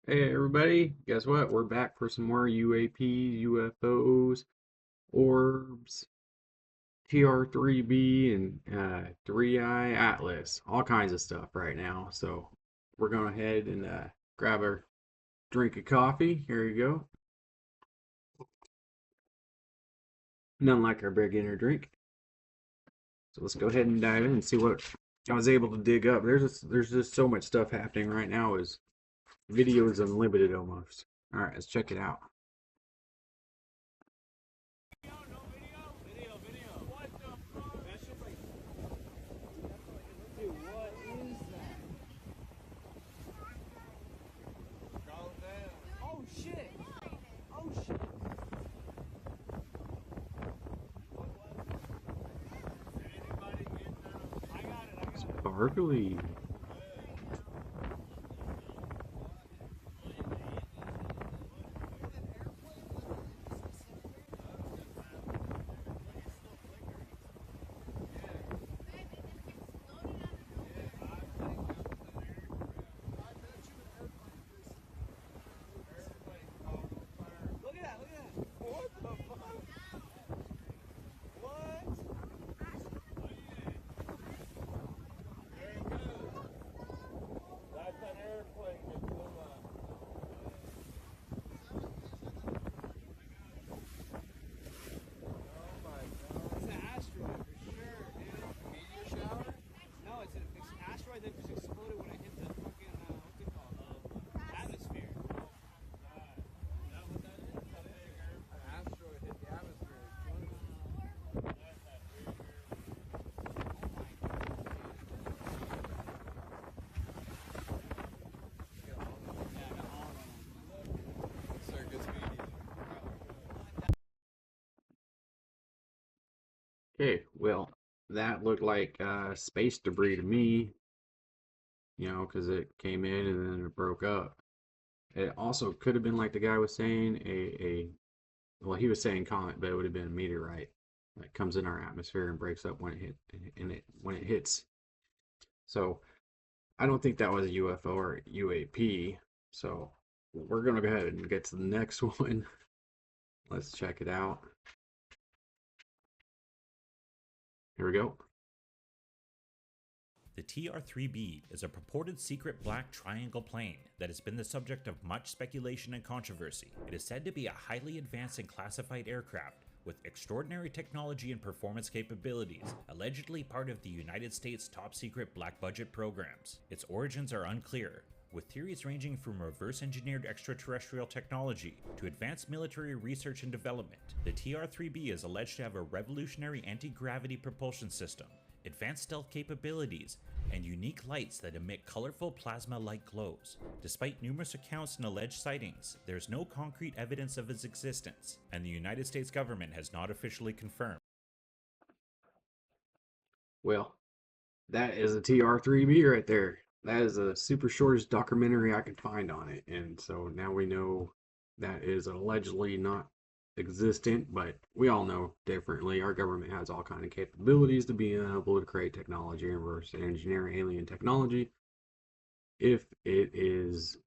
Hey everybody, guess what? We're back for some more UAPs, UFOs, orbs, TR3B, and 3I Atlas. All kinds of stuff right now. So we're going ahead and grab our drink of coffee. Here you go. Nothing like our beginner drink. So let's go ahead and dive in and see what I was able to dig up. There's just so much stuff happening right now. Is video is unlimited almost. All right, let's check it out. Oh shit! Oh shit! Sparkly. Look at that! Look at that! What the fuck? What? That's an airplane that flew up. Oh my god! It's an asteroid for sure, dude. Meteor shower? No, it's an asteroid that just exploded when it hit the fucking what's it called? Atmosphere. Is that what that is? An asteroid hit the atmosphere. Circus media. Okay, well, that looked like space debris to me, because it came in and then it broke up. It also could have been like the guy was saying, well, he was saying comet, but it would have been a meteorite that comes in our atmosphere and breaks up when it hits. So I don't think that was a UFO or UAP. So we're gonna go ahead and get to the next one. Let's check it out. Here we go. The TR-3B is a purported secret black triangle plane that has been the subject of much speculation and controversy. It is said to be a highly advanced and classified aircraft with extraordinary technology and performance capabilities, allegedly part of the United States' top secret black budget programs. Its origins are unclear, with theories ranging from reverse-engineered extraterrestrial technology to advanced military research and development. The TR-3B is alleged to have a revolutionary anti-gravity propulsion system, advanced stealth capabilities, and unique lights that emit colorful plasma-like glows. Despite numerous accounts and alleged sightings, there is no concrete evidence of its existence, and the United States government has not officially confirmed. Well, that is a TR3B right there. That is the super shortest documentary I could find on it. And so now we know that is allegedly not existent, but we all know differently. Our government has all kind of capabilities to be able to create technology and reverse engineer alien technology if it is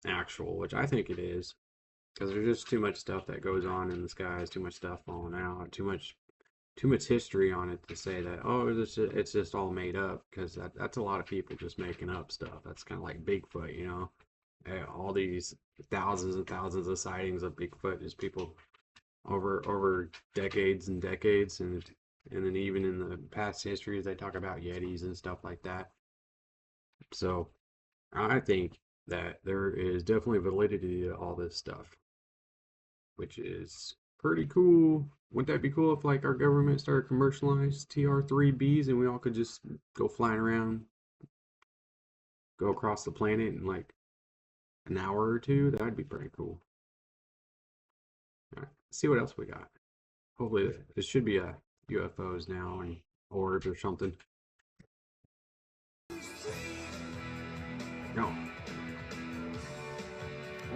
actual, which I think it is, because there's just too much stuff that goes on in the skies, too much stuff falling out, too much history on it to say that it's just all made up, because that's a lot of people just making up stuff. That's kind of like Bigfoot, all these thousands and thousands of sightings of Bigfoot is people over decades and decades, and then even in the past histories they talk about Yetis and stuff like that. So I think that there is definitely validity to all this stuff, which is pretty cool. Wouldn't that be cool if like our government started commercialized TR3Bs and we all could just go flying around, go across the planet in like an hour or two? That'd be pretty cool. All right, let's see what else we got. Hopefully, this should be a UFOs now and orbs or something. No,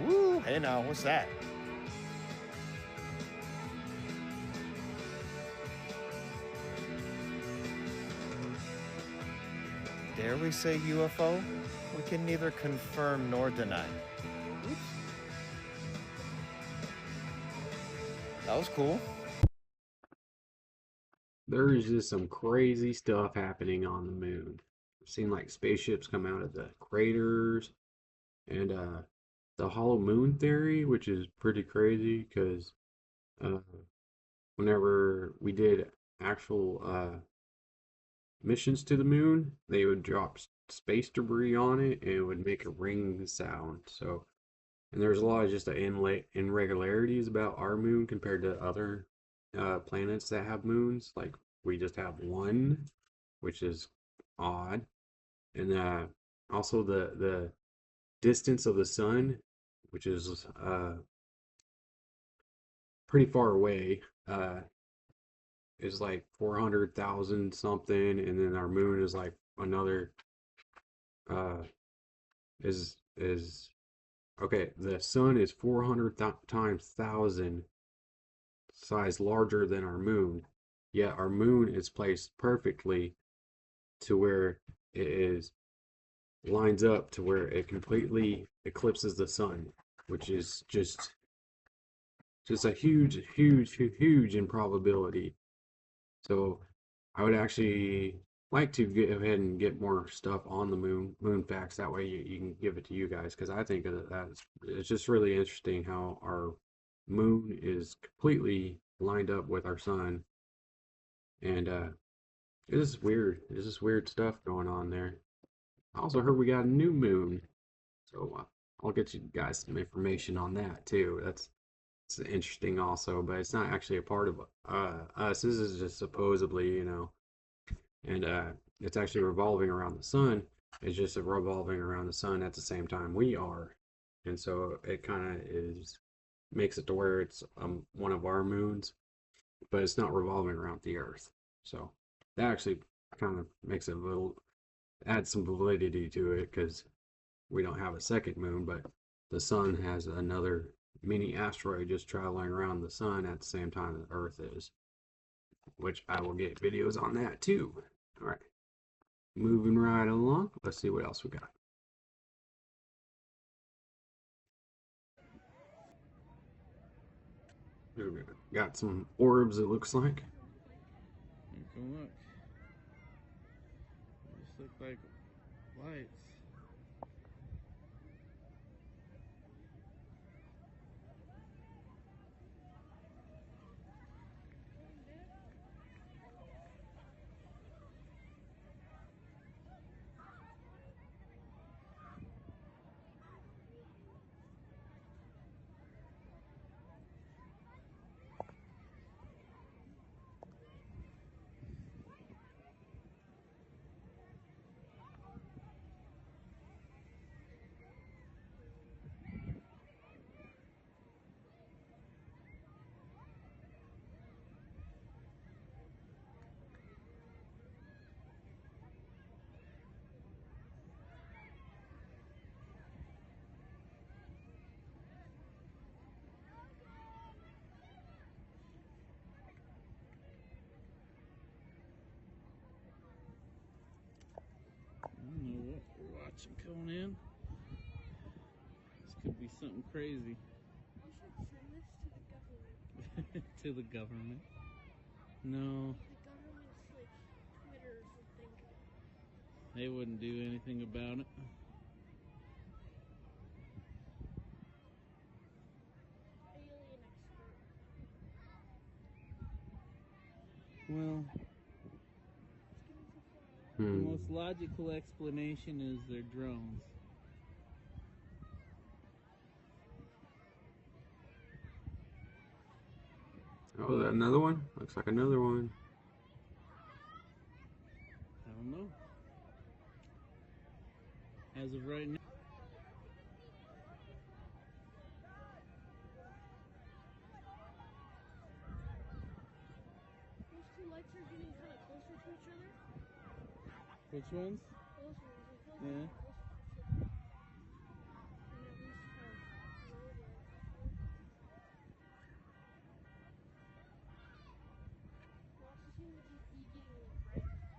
Woo! Hey now, what's that? Dare we say UFO? We can neither confirm nor deny. That was cool. There is just some crazy stuff happening on the moon. I've seen like spaceships come out of the craters and the hollow moon theory, which is pretty crazy because uh, whenever we did actual missions to the moon, they would drop space debris on it and it would make a ring sound. So, and there's a lot of just irregularities about our moon compared to other planets that have moons. Like we just have one, which is odd, and also the distance of the sun, which is pretty far away. Is like 400,000 something, and then our moon is like another uh is okay, the sun is 400 times thousand size larger than our moon, yet our moon is placed perfectly to where it is lines up to where it completely eclipses the sun, which is just a huge improbability. So I would actually like to go ahead and get more stuff on the moon facts. That way you can give it to you guys because I think that it's just really interesting how our moon is completely lined up with our sun, and it's just weird. It's just weird stuff going on there. I also heard we got a new moon, so I'll get you guys some information on that too. It's interesting also, but it's not actually a part of us. This is just supposedly, and it's actually revolving around the sun. It's just revolving around the sun at the same time we are, and so it kind of is makes it to where it's one of our moons, but it's not revolving around the Earth. So that actually kind of makes it a little adds some validity to it because we don't have a second moon, but the sun has another mini asteroid just traveling around the sun at the same time that Earth is, which I will get videos on that too. All right, moving right along. Let's see what else we got. We got some orbs, it looks like. You can look. They just look like lights. I don't know what we're watching coming in. This could be something crazy. You should send this to the government. To the government. No, The government's like Twitter or something. they wouldn't do anything about it. Alien expert. Well, the Hmm. most logical explanation is they're drones. Oh, is that another one? Looks like another one. I don't know. As of right now. Those two lights are getting kind of closer to each other. Which ones? Those ones, I feel like Yeah. they're closer to each other. And at least how low they are. It also seems to be getting like brighter.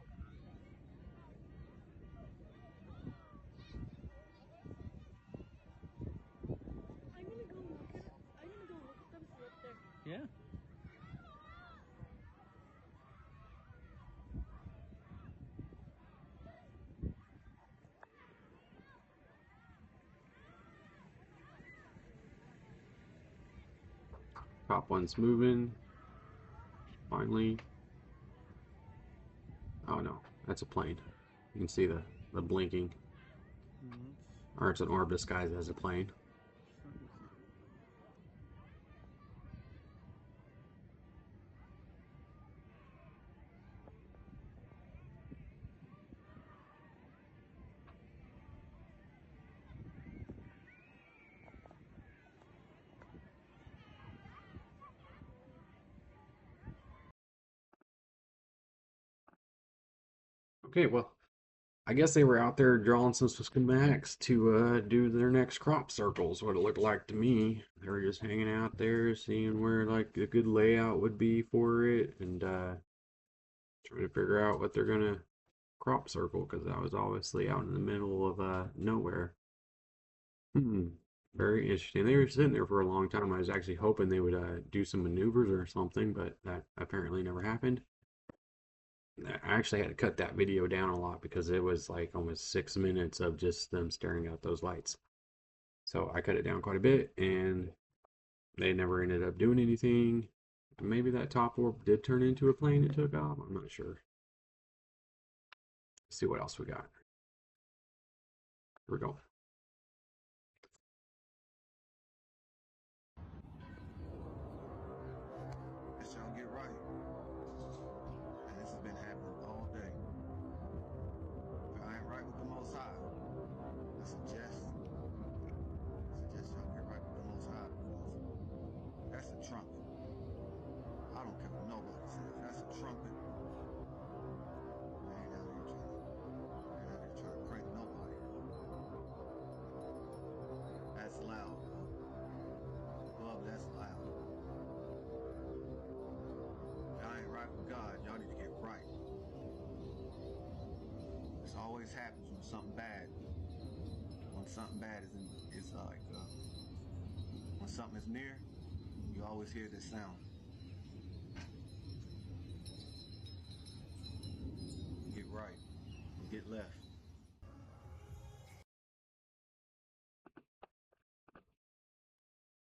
Top one's moving. Finally. Oh no, that's a plane. You can see the blinking. Or it's an orb disguised as a plane. Okay, well, I guess they were out there drawing some schematics to do their next crop circles, what it looked like to me. They were just hanging out there, seeing where like a good layout would be for it, and trying to figure out what they're gonna crop circle, because I was obviously out in the middle of nowhere. Hmm. Very interesting. They were sitting there for a long time. I was actually hoping they would do some maneuvers or something, but that apparently never happened. I actually had to cut that video down a lot because it was like almost 6 minutes of just them staring at those lights. So I cut it down quite a bit, and they never ended up doing anything. Maybe that top orb did turn into a plane and took off. I'm not sure. Let's see what else we got. Here we go. This y'all get right. And this has been happening all day. If I ain't right with the Most High, I suggest y'all get right with the Most High, because that's a trumpet. I don't care what nobody says. That's a trumpet. I ain't out here trying to prank nobody. That's loud. Love, that's loud. If y'all ain't right with God, y'all need to get right. This always happens when something bad is like when something is near, you always hear this sound. Get right, get left.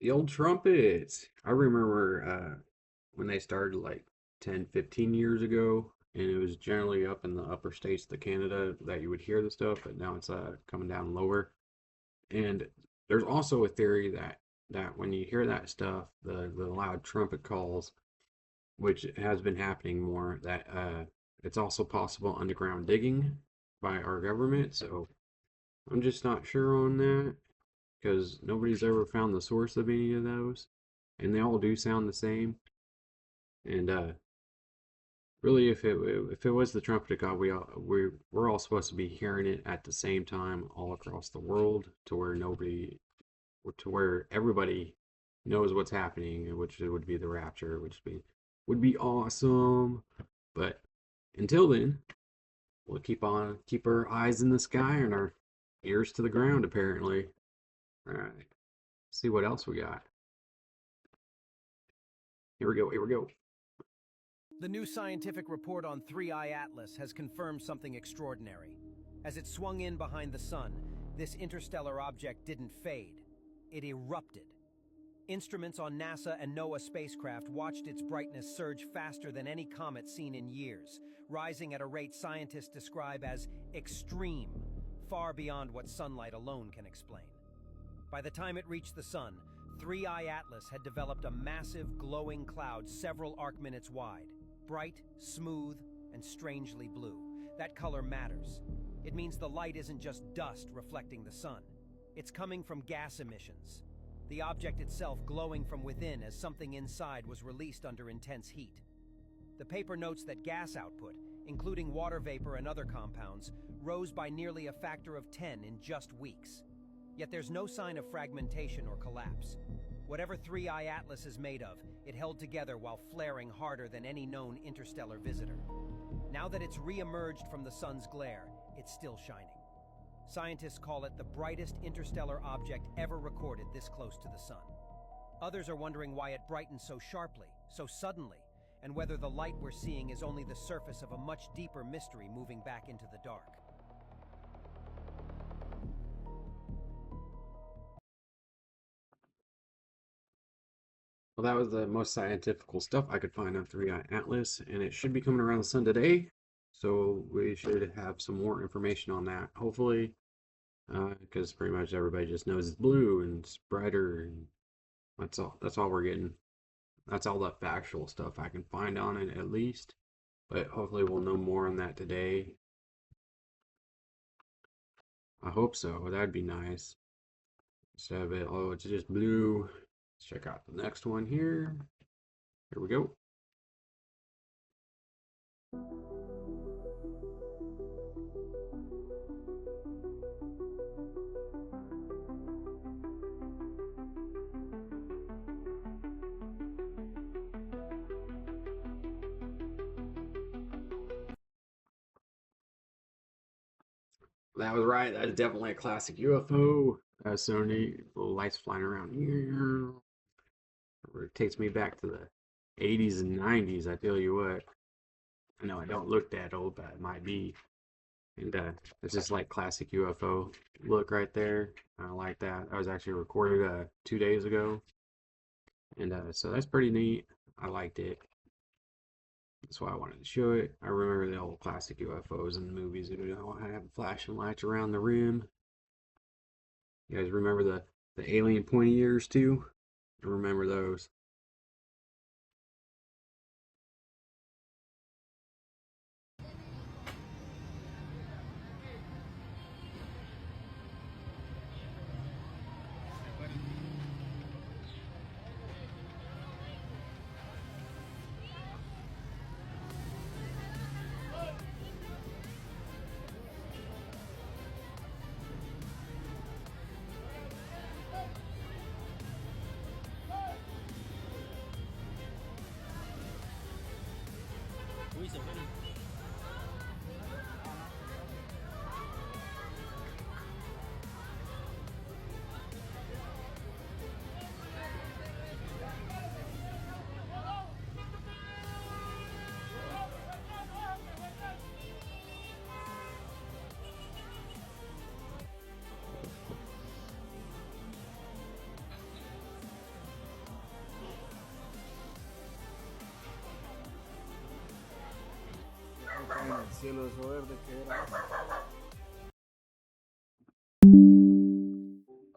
The old trumpets. I remember when they started like 10, 15 years ago, and it was generally up in the upper states of Canada that you would hear the stuff, but now it's coming down lower. And there's also a theory that when you hear that stuff, the loud trumpet calls, which has been happening more, that it's also possible underground digging by our government. So I'm just not sure on that because nobody's ever found the source of any of those, and they all do sound the same. And really, if it was the trumpet of God, we're all supposed to be hearing it at the same time all across the world, to where everybody knows what's happening, which would be the rapture, which would be awesome. But until then, we'll keep our eyes in the sky and our ears to the ground. Apparently, all right. See what else we got. Here we go. Here we go. The new scientific report on 3I Atlas has confirmed something extraordinary. As it swung in behind the sun, this interstellar object didn't fade. It erupted. Instruments on NASA and NOAA spacecraft watched its brightness surge faster than any comet seen in years, rising at a rate scientists describe as extreme, far beyond what sunlight alone can explain. By the time it reached the sun, 3I Atlas had developed a massive glowing cloud several arc minutes wide. Bright, smooth, and strangely blue. That color matters. It means the light isn't just dust reflecting the sun. It's coming from gas emissions. The object itself glowing from within as something inside was released under intense heat. The paper notes that gas output, including water vapor and other compounds, rose by nearly a factor of 10 in just weeks. Yet there's no sign of fragmentation or collapse. Whatever 3I Atlas is made of, it held together while flaring harder than any known interstellar visitor. Now that it's re-emerged from the sun's glare, it's still shining. Scientists call it the brightest interstellar object ever recorded this close to the sun. Others are wondering why it brightens so sharply, so suddenly, and whether the light we're seeing is only the surface of a much deeper mystery moving back into the dark. Well, that was the most scientific stuff I could find on 3i Atlas, and it should be coming around the sun today. So we should have some more information on that, hopefully, because pretty much everybody just knows it's blue and it's brighter, and that's all. That's all we're getting. That's all the factual stuff I can find on it, at least. But hopefully, we'll know more on that today. I hope so. That'd be nice. Instead of it, oh, it's just blue. Let's check out the next one here. Here we go. That was right. That is definitely a classic UFO. That's so neat. Little lights flying around here. It takes me back to the 80s and 90s. I tell you what. I know I don't look that old, but it might be. And it's just like classic UFO look right there. I like that. That was actually recorded 2 days ago. And so that's pretty neat. I liked it. That's why I wanted to show it. I remember the old classic UFOs in the movies. You know, I have flashing lights around the rim. You guys remember the alien pointy ears too? I remember those. En el cielo eso verde que era.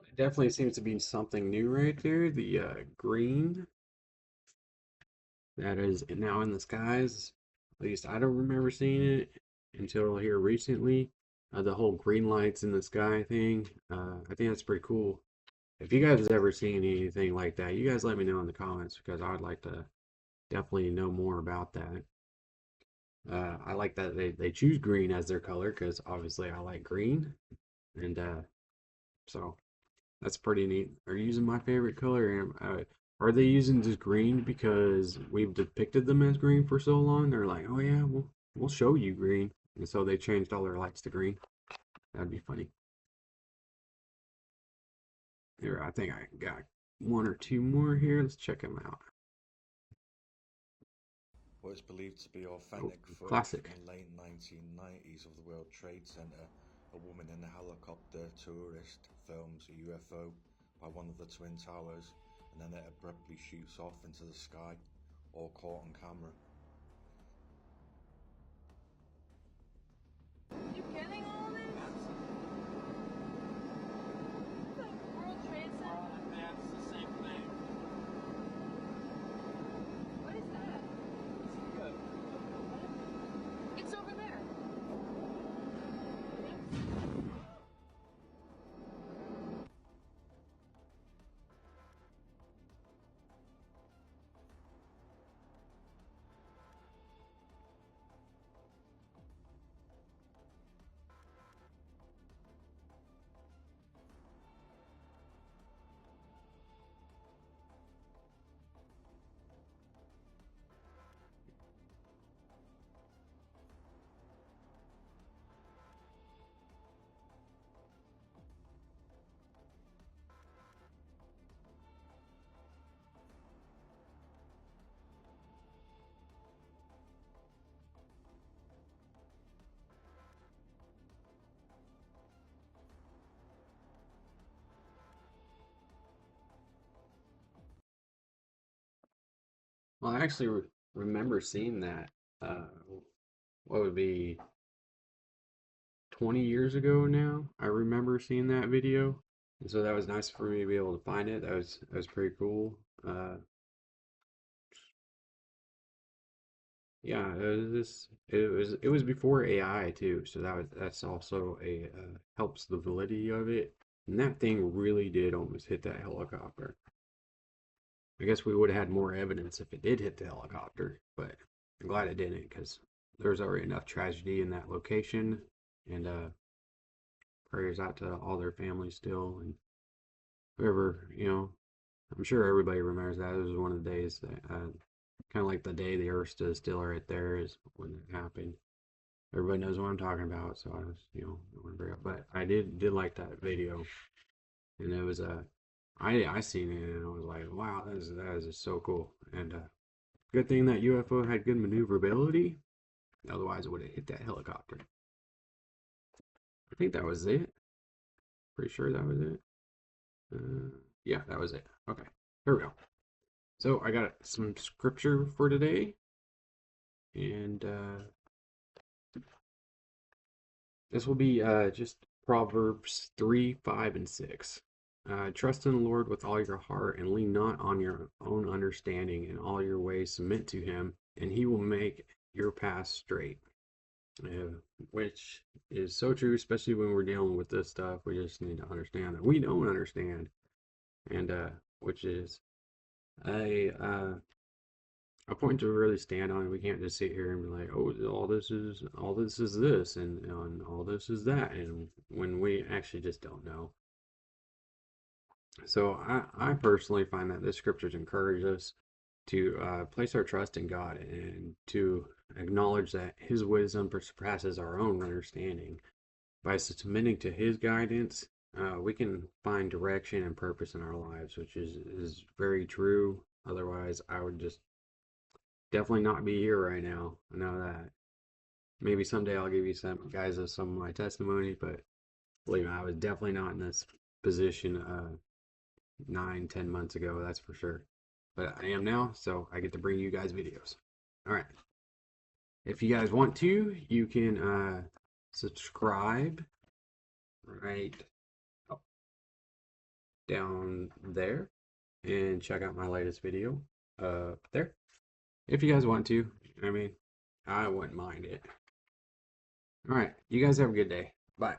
It definitely seems to be something new right there. The green that is now in the skies. At least I don't remember seeing it until here recently. The whole green lights in the sky thing. I think that's pretty cool. If you guys have ever seen anything like that, you guys let me know in the comments because I'd like to definitely know more about that. I like that they choose green as their color because obviously I like green, and so that's pretty neat. They're using my favorite color, and are they using just green because we've depicted them as green for so long? They're like, oh yeah, we'll show you green, and so they changed all their lights to green. That'd be funny. Here, I think I got one or two more here. Let's check them out. What is believed to be Oh, authentic footage classic. from the late 1990s of the World Trade Center. A woman in a helicopter tourist films a UFO by one of the Twin Towers, and then it abruptly shoots off into the sky, all caught on camera. You getting all this? The World Trade Center? Man, it's the same thing. What is that? It's over there. Well, I actually remember seeing that. Uh, what would be 20 years ago now? I remember seeing that video, and so that was nice for me to be able to find it. That was pretty cool. Yeah, it was before AI too, so that's also a helps the validity of it. And that thing really did almost hit that helicopter. I guess we would have had more evidence if it did hit the helicopter, but I'm glad it didn't because there's already enough tragedy in that location. And prayers out to all their families still, and whoever, I'm sure everybody remembers that. It was one of the days that kind of like the day the Earth stood still right there is when it happened. Everybody knows what I'm talking about, so I was, I want to bring up. But I did like that video, and it was I seen it and I was like, wow, that is just so cool. And good thing that UFO had good maneuverability, otherwise it would have hit that helicopter. I think that was it. Pretty sure that was it. Yeah, that was it. Okay, here we go. So I got some scripture for today, and this will be just Proverbs 3, 5, and 6. Trust in the Lord with all your heart and lean not on your own understanding. In all your ways submit to him, and he will make your path straight. Uh, which is so true, especially when we're dealing with this stuff. We just need to understand that we don't understand, and which is a a point to really stand on. We can't just sit here and be like, oh, all this is this, and all this is that, and when we actually just don't know. So I personally find that the scriptures encourage us to place our trust in God and to acknowledge that His wisdom surpasses our own understanding. By submitting to His guidance, we can find direction and purpose in our lives, which is very true. Otherwise, I would just definitely not be here right now. I know that. Maybe someday I'll give you some guys some of my testimony, but believe me, I was definitely not in this position 9, 10 months ago, that's for sure. But I am now, so I get to bring you guys videos. All right. If you guys want to, you can subscribe right down there and check out my latest video there. If you guys want to, I mean, I wouldn't mind it. All right. You guys have a good day. Bye.